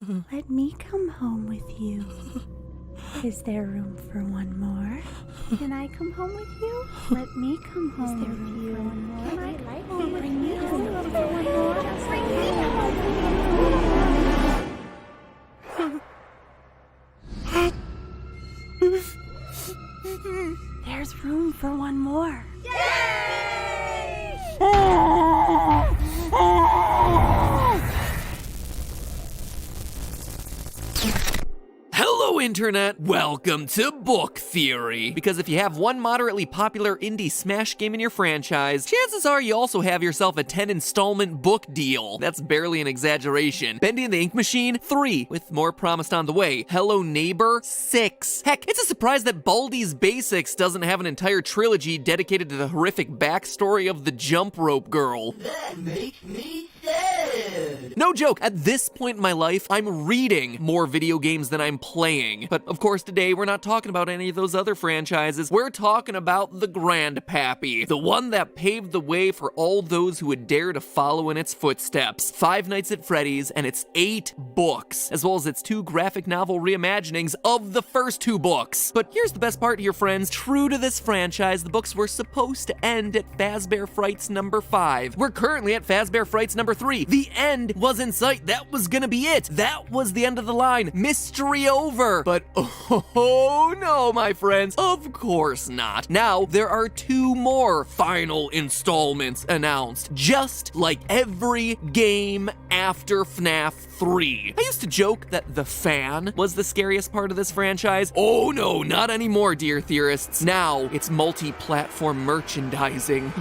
Let me come home with you. Is there room for one more? Can I come home with you? Let me come home with you. Can I come home with you? Is there room for one more? Bring me home. There's room for one more. Yay! Hello, Internet! Welcome to Book Theory! Because if you have one moderately popular indie Smash game in your franchise, chances are you also have yourself a 10-installment book deal. That's barely an exaggeration. Bendy and the Ink Machine, 3, with more promised on the way. Hello Neighbor, 6. Heck, it's a surprise that Baldi's Basics doesn't have an entire trilogy dedicated to the horrific backstory of the Jump Rope Girl. That makes me sad. No joke, at this point in my life, I'm reading more video games than I'm playing. But of course today, we're not talking about any of those other franchises. We're talking about the Grandpappy, the one that paved the way for all those who would dare to follow in its footsteps. Five Nights at Freddy's and its 8 books, as well as its 2 graphic novel reimaginings of the first 2 books. But here's the best part here, friends. True to this franchise, the books were supposed to end at Fazbear Frights number 5. We're currently at Fazbear Frights number 3. The end was in sight. That was gonna be it. That was the end of the line. Mystery over. But oh no, my friends, of course not. Now, there are 2 more final installments announced, just like every game after FNAF 3. I used to joke that the fan was the scariest part of this franchise. Oh no, not anymore, dear theorists. Now, it's multi-platform merchandising.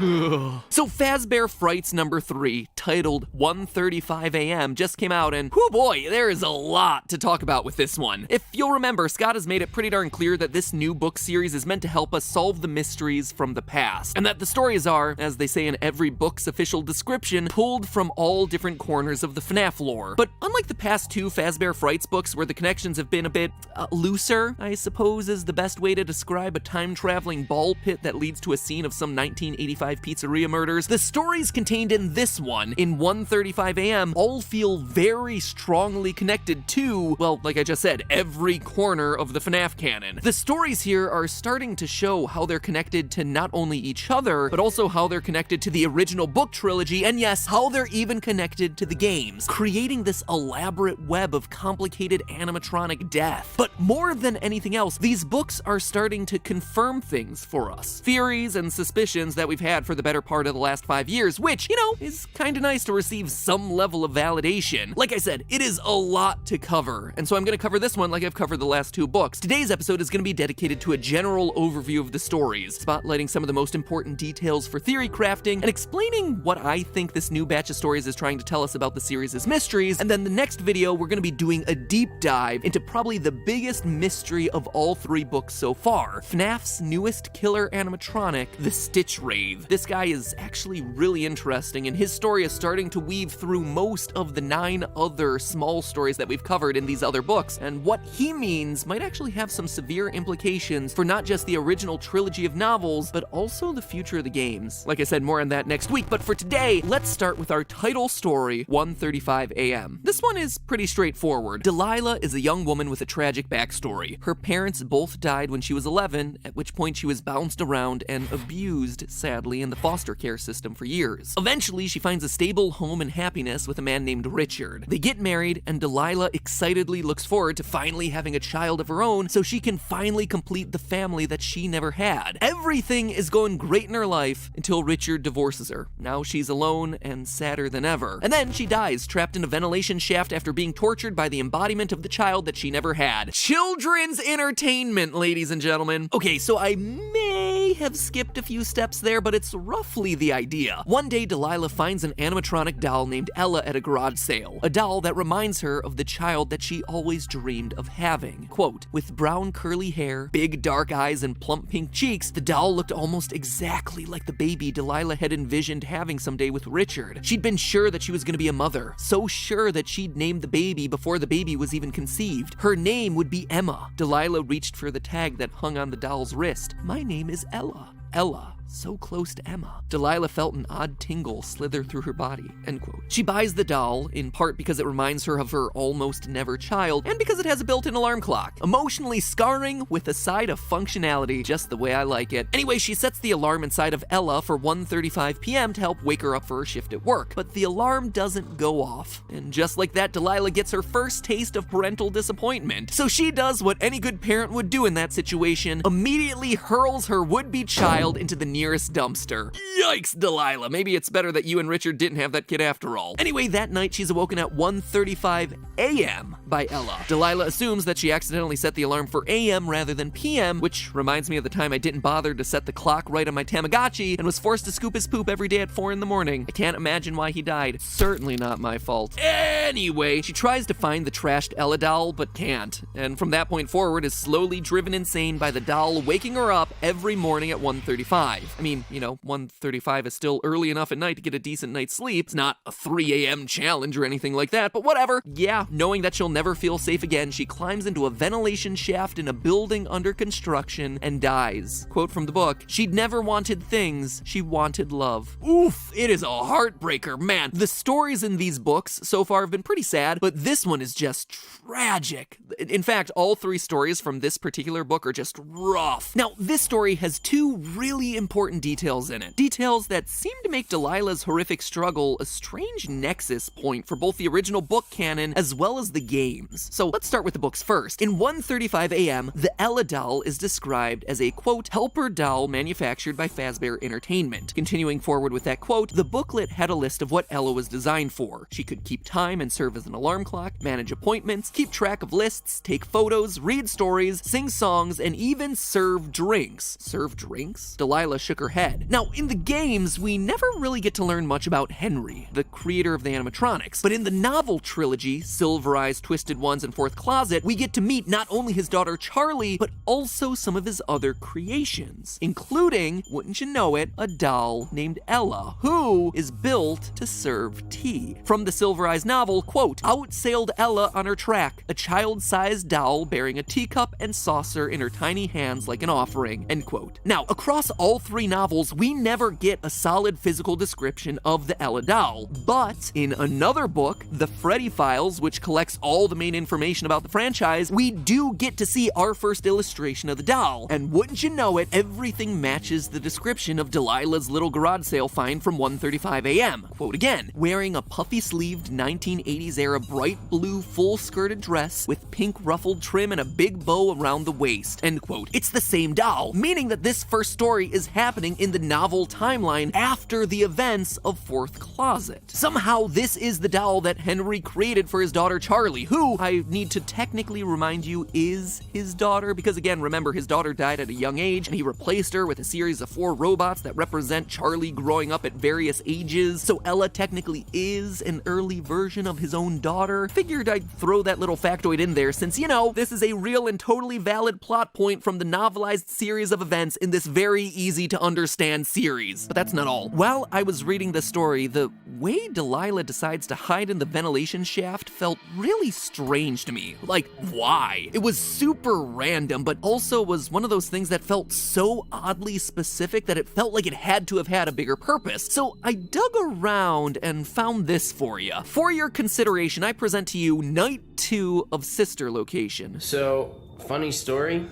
So Fazbear Frights number 3, titled 1:35 a.m., just came out, and whoo boy, there is a lot to talk about with this one. If you'll remember, Scott has made it pretty darn clear that this new book series is meant to help us solve the mysteries from the past, and that the stories are, as they say in every book's official description, pulled from all different corners of the FNAF lore. But unlike the past 2 Fazbear Frights books, where the connections have been a bit looser, I suppose is the best way to describe a time-traveling ball pit that leads to a scene of some 1985 pizzeria murders, the stories contained in this one, in 1:35 a.m., all feel very strongly connected to, well, like I just said, every corner of the FNAF canon. The stories here are starting to show how they're connected to not only each other, but also how they're connected to the original book trilogy, and yes, how they're even connected to the games, creating this elaborate web of complicated animatronic death. But more than anything else, these books are starting to confirm things for us. Theories and suspicions that we've had for the better part of the last 5 years, which, you know, is kinda nice to receive some level of validation. Like I said, it is a lot to cover, and so I'm gonna cover this one like I've covered the last 2 books. Today's episode is gonna be dedicated to a general overview of the stories, spotlighting some of the most important details for theory crafting, and explaining what I think this new batch of stories is trying to tell us about the series' mysteries. And then the next video, we're gonna be doing a deep dive into probably the biggest mystery of all 3 books so far, FNAF's newest killer animatronic, the Stitch Wraith. This guy is actually really interesting, and his story is starting to weave through most of the 9 other small stories that we've covered in these other books, and what he means might actually have some severe implications for not just the original trilogy of novels, but also the future of the games. Like I said, more on that next week, but for today, let's start with our title story, 1:35 a.m. This one is pretty straightforward. Delilah is a young woman with a tragic backstory. Her parents both died when she was 11, at which point she was bounced around and abused, sadly, in the foster care system for years. Eventually, she finds a stable home and happiness with a man named Richard. They get married, and Delilah excitedly looks forward to finally having a child of her own so she can finally complete the family that she never had. Everything is going great in her life until Richard divorces her. Now she's alone and sadder than ever. And then she dies, trapped in a ventilation shaft after being tortured by the embodiment of the child that she never had. Children's entertainment, ladies and gentlemen. Okay, so I may have skipped a few steps there, but it's roughly the idea. One day, Delilah finds an animatronic doll named Ella at a garage sale. A doll that reminds her of the child that she always dreamed of having. Quote, with brown curly hair, big dark eyes, and plump pink cheeks, the doll looked almost exactly like the baby Delilah had envisioned having someday with Richard. She'd been sure that she was gonna be a mother, so sure that she'd named the baby before the baby was even conceived. Her name would be Emma. Delilah reached for the tag that hung on the doll's wrist. My name is Ella. Ella. so close to Emma. Delilah felt an odd tingle slither through her body, end quote. She buys the doll, in part because it reminds her of her almost never child, and because it has a built-in alarm clock. Emotionally scarring with a side of functionality, just the way I like it. Anyway, she sets the alarm inside of Ella for 1:35 p.m. to help wake her up for her shift at work, but the alarm doesn't go off. And just like that, Delilah gets her first taste of parental disappointment. So she does what any good parent would do in that situation, immediately hurls her would-be child into the nearest dumpster. Yikes, Delilah. Maybe it's better that you and Richard didn't have that kid after all. Anyway, that night she's awoken at 1:35 a.m. by Ella. Delilah assumes that she accidentally set the alarm for a.m. rather than p.m., which reminds me of the time I didn't bother to set the clock right on my Tamagotchi and was forced to scoop his poop every day at 4 in the morning. I can't imagine why he died. Certainly not my fault. Anyway, she tries to find the trashed Ella doll, but can't. And from that point forward is slowly driven insane by the doll waking her up every morning at 1:35. I mean, 1:35 is still early enough at night to get a decent night's sleep. It's not a 3 a.m. challenge or anything like that, but whatever. Yeah, knowing that she'll never feel safe again, she climbs into a ventilation shaft in a building under construction and dies. Quote from the book, "She'd never wanted things, she wanted love." Oof, it is a heartbreaker, man. The stories in these books so far have been pretty sad, but this one is just tragic. In fact, all 3 stories from this particular book are just rough. Now, this story has 2 really important details in it. Details that seem to make Delilah's horrific struggle a strange nexus point for both the original book canon as well as the games. So let's start with the books first. In 1:35 a.m., the Ella doll is described as a, quote, helper doll manufactured by Fazbear Entertainment. Continuing forward with that quote, the booklet had a list of what Ella was designed for. She could keep time and serve as an alarm clock, manage appointments, keep track of lists, take photos, read stories, sing songs, and even serve drinks. Serve drinks? Delilah shook her head. Now, in the games, we never really get to learn much about Henry, the creator of the animatronics, but in the novel trilogy, Silver Eyes, Twisted Ones, and Fourth Closet, we get to meet not only his daughter Charlie, but also some of his other creations, including, wouldn't you know it, a doll named Ella, who is built to serve tea. From the Silver Eyes novel, quote, out sailed Ella on her track, a child-sized doll bearing a teacup and saucer in her tiny hands like an offering, end quote. Now, across all 3 novels, we never get a solid physical description of the Ella doll, but in another book, The Freddy Files, which collects all the main information about the franchise, we do get to see our first illustration of the doll, and wouldn't you know it, everything matches the description of Delilah's little garage sale find from 1:35 a.m. Quote again, wearing a puffy-sleeved 1980s-era bright blue full-skirted dress with pink ruffled trim and a big bow around the waist, end quote. It's the same doll, meaning that this first story is happening in the novel timeline after the events of Fourth Closet. Somehow, this is the doll that Henry created for his daughter Charlie, who, I need to technically remind you, is his daughter, because again, remember, his daughter died at a young age, and he replaced her with a series of 4 robots that represent Charlie growing up at various ages, so Ella technically is an early version of his own daughter. Figured I'd throw that little factoid in there since, this is a real and totally valid plot point from the novelized series of events in this very easy to understand series. But that's not all. While I was reading the story, the way Delilah decides to hide in the ventilation shaft felt really strange to me. Like, why? It was super random, but also was one of those things that felt so oddly specific that it felt like it had to have had a bigger purpose. So I dug around and found this for you. For your consideration, I present to you Night 2 of Sister Location. So, funny story,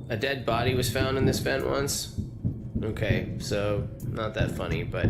a dead body was found in this vent once. Okay, so not that funny, but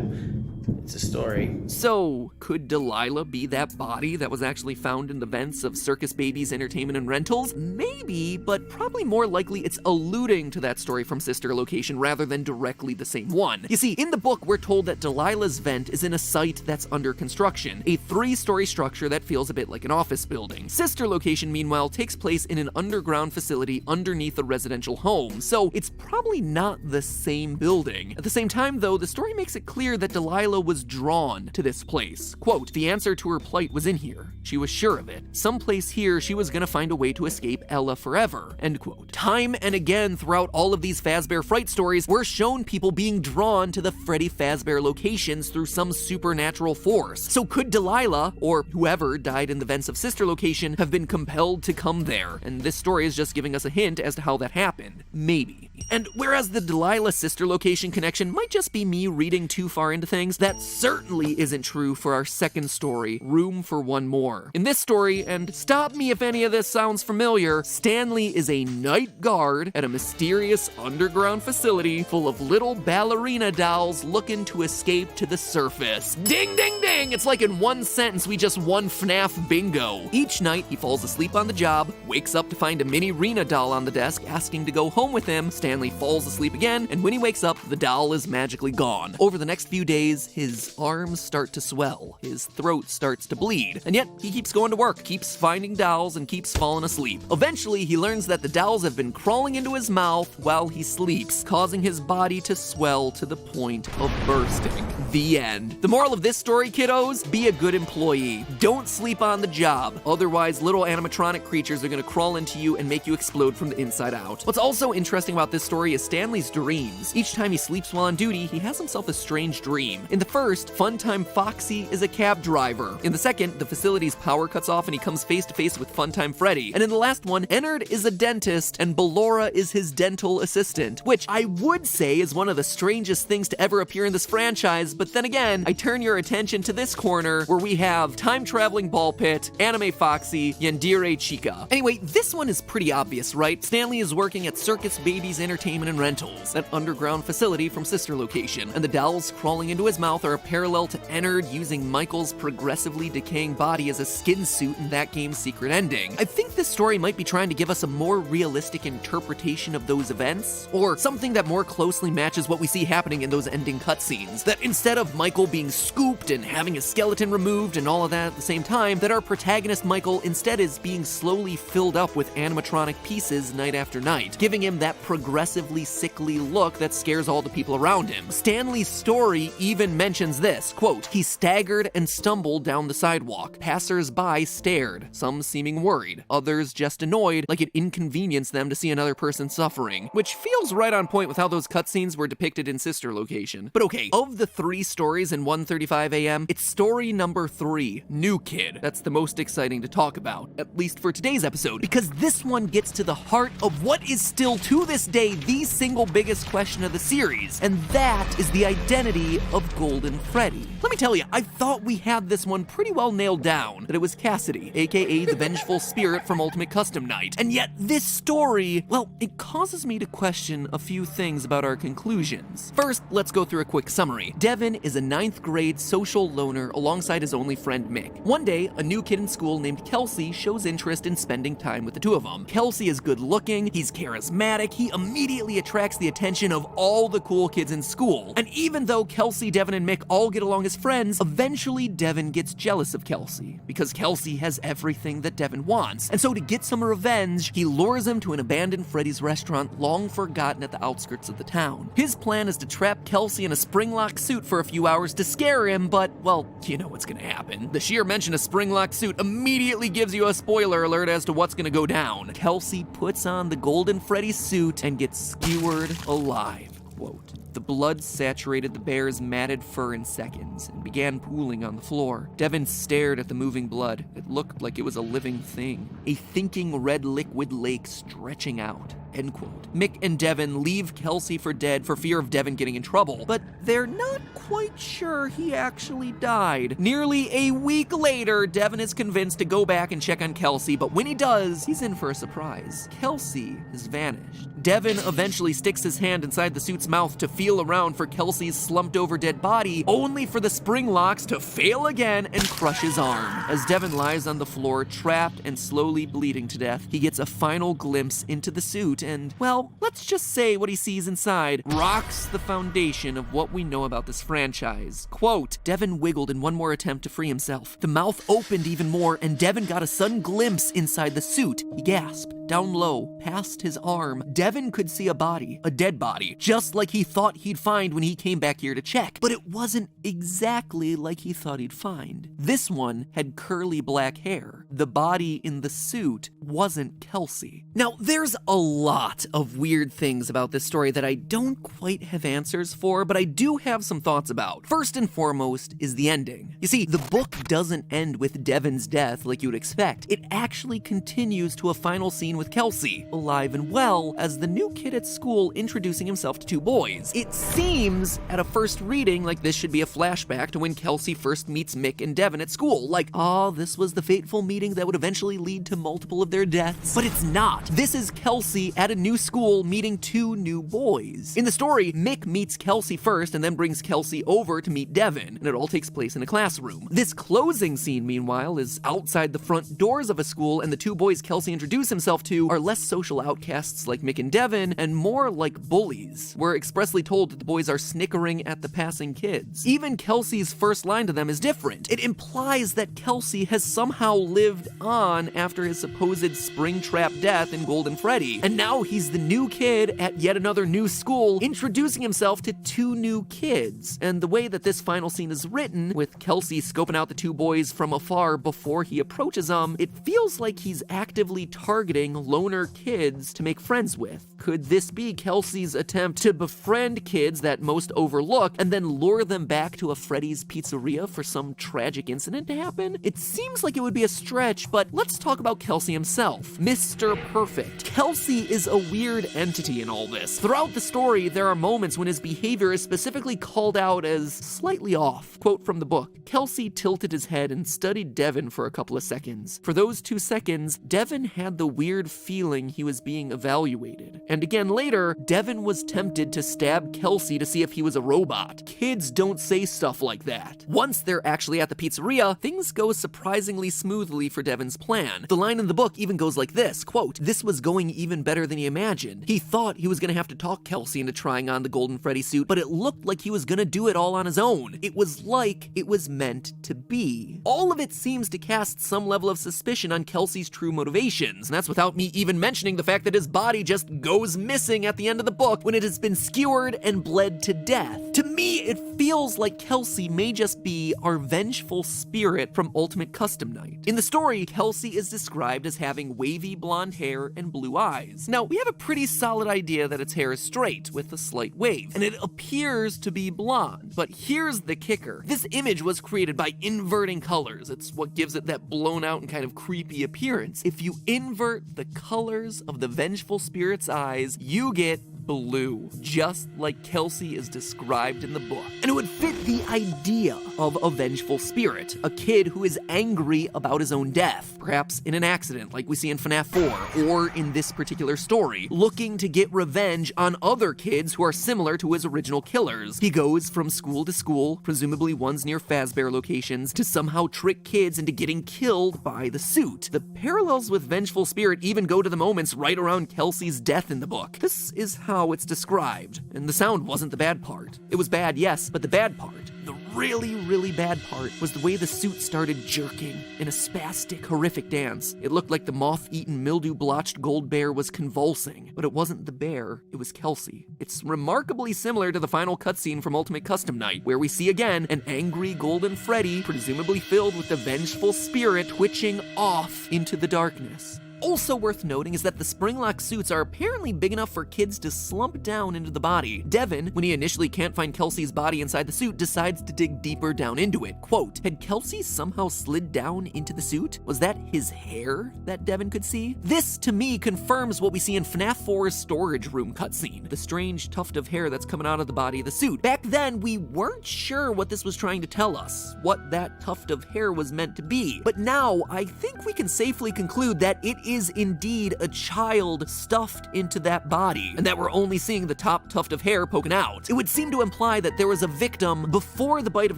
it's a story. So, could Delilah be that body that was actually found in the vents of Circus Baby's Entertainment and Rentals? Maybe, but probably more likely it's alluding to that story from Sister Location rather than directly the same one. You see, in the book, we're told that Delilah's vent is in a site that's under construction, a 3-story structure that feels a bit like an office building. Sister Location, meanwhile, takes place in an underground facility underneath a residential home, so it's probably not the same building. At the same time, though, the story makes it clear that Delilah was was drawn to this place. Quote, the answer to her plight was in here. She was sure of it. Someplace here she was gonna find a way to escape Ella forever, end quote. Time and again throughout all of these Fazbear Fright stories, we're shown people being drawn to the Freddy Fazbear locations through some supernatural force. So could Delilah, or whoever died in the Vents of Sister location, have been compelled to come there? And this story is just giving us a hint as to how that happened. Maybe. And whereas the Delilah Sister location connection might just be me reading too far into things, that certainly isn't true for our second story, Room for One More. In this story, and stop me if any of this sounds familiar, Stanley is a night guard at a mysterious underground facility full of little ballerina dolls looking to escape to the surface. Ding, ding, ding! It's like in one sentence we just won FNAF bingo. Each night he falls asleep on the job, wakes up to find a mini Rena doll on the desk asking to go home with him. Stanley falls asleep again, and when he wakes up, the doll is magically gone. Over the next few days, his arms start to swell, his throat starts to bleed, and yet he keeps going to work, keeps finding dolls, and keeps falling asleep. Eventually, he learns that the dolls have been crawling into his mouth while he sleeps, causing his body to swell to the point of bursting. The end. The moral of this story, kiddos, be a good employee. Don't sleep on the job. Otherwise, little animatronic creatures are gonna crawl into you and make you explode from the inside out. What's also interesting about this story is Stanley's dreams. Each time he sleeps while on duty, he has himself a strange dream. In the first, Funtime Foxy is a cab driver. In the second, the facility's power cuts off and he comes face to face with Funtime Freddy. And in the last one, Ennard is a dentist and Ballora is his dental assistant, which I would say is one of the strangest things to ever appear in this franchise, but then again, I turn your attention to this corner where we have time-traveling ball pit, anime Foxy, Yandere Chica. Anyway, this one is pretty obvious, right? Stanley is working at Circus Babies Entertainment and Rentals, that underground facility from Sister Location, and the dolls crawling into his mouth are a parallel to Ennard using Michael's progressively decaying body as a skin suit in that game's secret ending. I think this story might be trying to give us a more realistic interpretation of those events, or something that more closely matches what we see happening in those ending cutscenes. That instead of Michael being scooped and having his skeleton removed and all of that at the same time, that our protagonist Michael instead is being slowly filled up with animatronic pieces night after night, giving him that progressively sickly look that scares all the people around him. Stanley's story even mentions this, quote, he staggered and stumbled down the sidewalk. Passers-by stared, some seeming worried, others just annoyed, like it inconvenienced them to see another person suffering, which feels right on point with how those cutscenes were depicted in Sister Location. But okay, of the 3 stories in 1:35 a.m., it's story number 3, New Kid, that's the most exciting to talk about, at least for today's episode, because this one gets to the heart of what is still to this day the single biggest question of the series, and that is the identity of Golden Freddy. Let me tell you, I thought we had this one pretty well nailed down, that it was Cassidy, aka the vengeful spirit from Ultimate Custom Night, and yet this story, well, it causes me to question a few things about our conclusions. First, let's go through a quick summary. Devin is a 9th grade social loner alongside his only friend Mick. One day, a new kid in school named Kelsey shows interest in spending time with the two of them. Kelsey is good looking, he's charismatic, he immediately attracts the attention of all the cool kids in school. And even though Kelsey, Devin, and Mick all get along as friends, eventually Devin gets jealous of Kelsey, because Kelsey has everything that Devin wants. And so to get some revenge, he lures him to an abandoned Freddy's restaurant long forgotten at the outskirts of the town. His plan is to trap Kelsey in a spring-lock suit for a few hours to scare him, but, well, you know what's gonna happen. The sheer mention of spring-lock suit immediately gives you a spoiler alert as to what's gonna go down. Kelsey puts on the Golden Freddy suit and gets skewered alive, quote. The blood saturated the bear's matted fur in seconds and began pooling on the floor. Devin stared at the moving blood. It looked like it was a living thing. A thinking red liquid lake stretching out. End quote. Mick and Devin leave Kelsey for dead for fear of Devin getting in trouble, but they're not quite sure he actually died. Nearly a week later, Devin is convinced to go back and check on Kelsey, but when he does, he's in for a surprise. Kelsey has vanished. Devin eventually sticks his hand inside the suit's mouth to feel around for Kelsey's slumped over dead body, only for the spring locks to fail again and crush his arm. As Devin lies on the floor, trapped and slowly bleeding to death, he gets a final glimpse into the suit and, well, let's just say what he sees inside rocks the foundation of what we know about this franchise. Quote, Devin wiggled in one more attempt to free himself. The mouth opened even more and Devin got a sudden glimpse inside the suit. He gasped. down low, past his arm, Devin could see a body, a dead body, just like he thought he'd find when he came back here to check. But it wasn't exactly like he thought he'd find. This one had curly black hair. The body in the suit wasn't Kelsey. Now, there's a lot of weird things about this story that I don't quite have answers for, but I do have some thoughts about. First and foremost is the ending. You see, the book doesn't end with Devin's death like you would expect. It actually continues to a final scene with Kelsey, alive and well, as the new kid at school introducing himself to two boys. It seems, at a first reading, like this should be a flashback to when Kelsey first meets Mick and Devin at school. Like, this was the fateful meeting that would eventually lead to multiple of their deaths. But it's not. This is Kelsey at a new school meeting two new boys. In the story, Mick meets Kelsey first and then brings Kelsey over to meet Devin, and it all takes place in a classroom. This closing scene, meanwhile, is outside the front doors of a school, and the two boys Kelsey introduced himself to are less social outcasts like Mick and Devin, and more like bullies. We're expressly told that the boys are snickering at the passing kids. Even Kelsey's first line to them is different. It implies that Kelsey has somehow lived on after his supposed Springtrap death in Golden Freddy, and now he's the new kid at yet another new school, introducing himself to two new kids. And the way that this final scene is written, with Kelsey scoping out the two boys from afar before he approaches them, it feels like he's actively targeting loner kids to make friends with. Could this be Kelsey's attempt to befriend kids that most overlook and then lure them back to a Freddy's Pizzeria for some tragic incident to happen? It seems like it would be a stretch, but let's talk about Kelsey himself. Mr. Perfect. Kelsey is a weird entity in all this. Throughout the story, there are moments when his behavior is specifically called out as slightly off. Quote from the book, Kelsey tilted his head and studied Devin for a couple of seconds. For those 2 seconds, Devin had the weird feeling he was being evaluated. And again later, Devin was tempted to stab Kelsey to see if he was a robot. Kids don't say stuff like that. Once they're actually at the pizzeria, things go surprisingly smoothly for Devin's plan. The line in the book even goes like this, quote, this was going even better than he imagined. He thought he was gonna have to talk Kelsey into trying on the Golden Freddy suit, but it looked like he was gonna do it all on his own. It was like it was meant to be. All of it seems to cast some level of suspicion on Kelsey's true motivations, and that's without me even mentioning the fact that his body just goes missing at the end of the book when it has been skewered and bled to death. To me, it feels like Kelsey may just be our vengeful spirit from Ultimate Custom Night. In the story, Kelsey is described as having wavy blonde hair and blue eyes. Now, we have a pretty solid idea that its hair is straight, with a slight wave, and it appears to be blonde. But here's the kicker. This image was created by inverting colors. It's what gives it that blown out and kind of creepy appearance. If you invert the colors of the vengeful spirit's eyes, you get blue, just like Kelsey is described in the book. And it would fit the idea of a vengeful spirit, a kid who is angry about his own death, perhaps in an accident like we see in FNAF 4, or in this particular story, looking to get revenge on other kids who are similar to his original killers. He goes from school to school, presumably ones near Fazbear locations, to somehow trick kids into getting killed by the suit. The parallels with Vengeful Spirit even go to the moments right around Kelsey's death in the book. This is how it's described, and the sound wasn't the bad part. It was bad, yes, but the bad part, the really, really bad part, was the way the suit started jerking in a spastic, horrific dance. It looked like the moth-eaten, mildew-blotched gold bear was convulsing, but it wasn't the bear, it was Kelsey. It's remarkably similar to the final cutscene from Ultimate Custom Night, where we see again an angry Golden Freddy, presumably filled with the vengeful spirit, twitching off into the darkness. Also worth noting is that the spring-lock suits are apparently big enough for kids to slump down into the body. Devin, when he initially can't find Kelsey's body inside the suit, decides to dig deeper down into it. Quote, had Kelsey somehow slid down into the suit? Was that his hair that Devin could see? This, to me, confirms what we see in FNAF 4's storage room cutscene, the strange tuft of hair that's coming out of the body of the suit. Back then, we weren't sure what this was trying to tell us, what that tuft of hair was meant to be. But now, I think we can safely conclude that it is indeed a child stuffed into that body, and that we're only seeing the top tuft of hair poking out. It would seem to imply that there was a victim before the bite of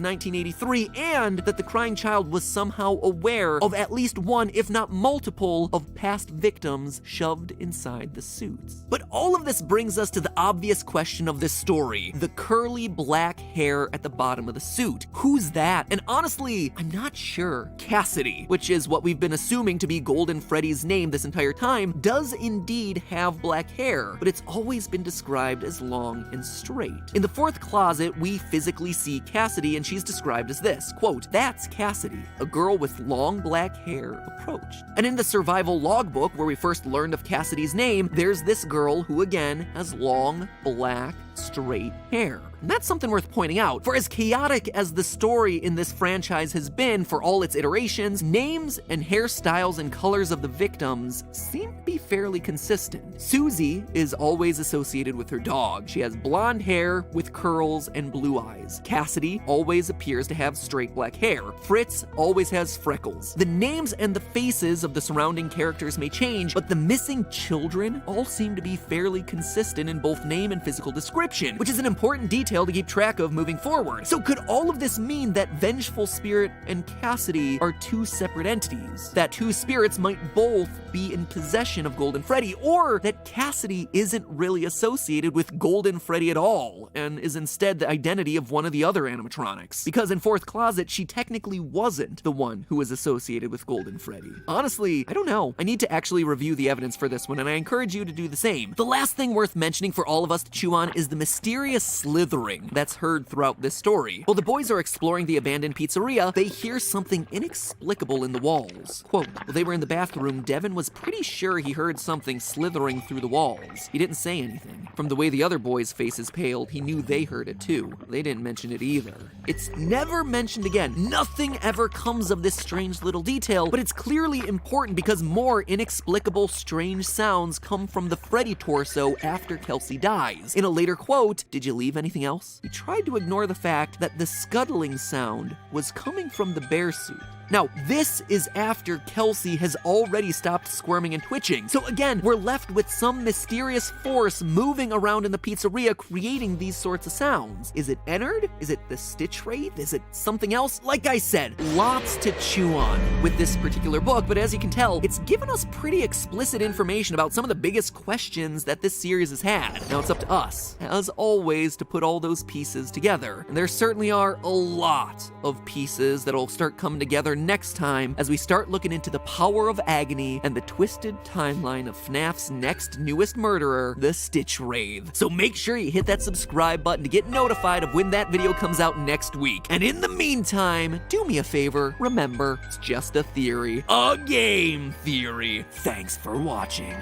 1983, and that the crying child was somehow aware of at least one, if not multiple, of past victims shoved inside the suits. But all of this brings us to the obvious question of this story, the curly black hair at the bottom of the suit. Who's that? And honestly, I'm not sure. Cassidy, which is what we've been assuming to be Golden Freddy's name name this entire time, does indeed have black hair, but it's always been described as long and straight. In the fourth closet, we physically see Cassidy, and she's described as this, quote, "That's Cassidy, a girl with long black hair approached." And in the survival logbook, where we first learned of Cassidy's name, there's this girl who again has long, black, straight hair. And that's something worth pointing out, for as chaotic as the story in this franchise has been for all its iterations, names and hairstyles and colors of the victims seem to be fairly consistent. Susie is always associated with her dog. She has blonde hair with curls and blue eyes. Cassidy always appears to have straight black hair. Fritz always has freckles. The names and the faces of the surrounding characters may change, but the missing children all seem to be fairly consistent in both name and physical description, which is an important detail to keep track of moving forward. So could all of this mean that Vengeful Spirit and Cassidy are two separate entities? That two spirits might both be in possession of Golden Freddy, or that Cassidy isn't really associated with Golden Freddy at all, and is instead the identity of one of the other animatronics? Because in Fourth Closet, she technically wasn't the one who was associated with Golden Freddy. Honestly, I don't know. I need to actually review the evidence for this one, and I encourage you to do the same. The last thing worth mentioning for all of us to chew on is the mysterious slithering that's heard throughout this story. While the boys are exploring the abandoned pizzeria, they hear something inexplicable in the walls. Quote, "While they were in the bathroom, Devin was pretty sure he heard something slithering through the walls. He didn't say anything. From the way the other boys' faces paled, he knew they heard it too. They didn't mention it either." It's never mentioned again. Nothing ever comes of this strange little detail, but it's clearly important because more inexplicable, strange sounds come from the Freddy torso after Kelsey dies. In a later quote, "Did you leave anything else?" He tried to ignore the fact that the scuttling sound was coming from the bear suit. Now, this is after Kelsey has already stopped squirming and twitching. So again, we're left with some mysterious force moving around in the pizzeria creating these sorts of sounds. Is it Ennard? Is it the Stitch Wraith? Is it something else? Like I said, lots to chew on with this particular book, but as you can tell, it's given us pretty explicit information about some of the biggest questions that this series has had. Now it's up to us, as always, to put all those pieces together. And there certainly are a lot of pieces that'll start coming together next time as we start looking into the power of agony and the twisted timeline of FNAF's next newest murderer, the Stitch Wraith. So make sure you hit that subscribe button to get notified of when that video comes out next week. And in the meantime, do me a favor, remember, it's just a theory, a game theory. Thanks for watching.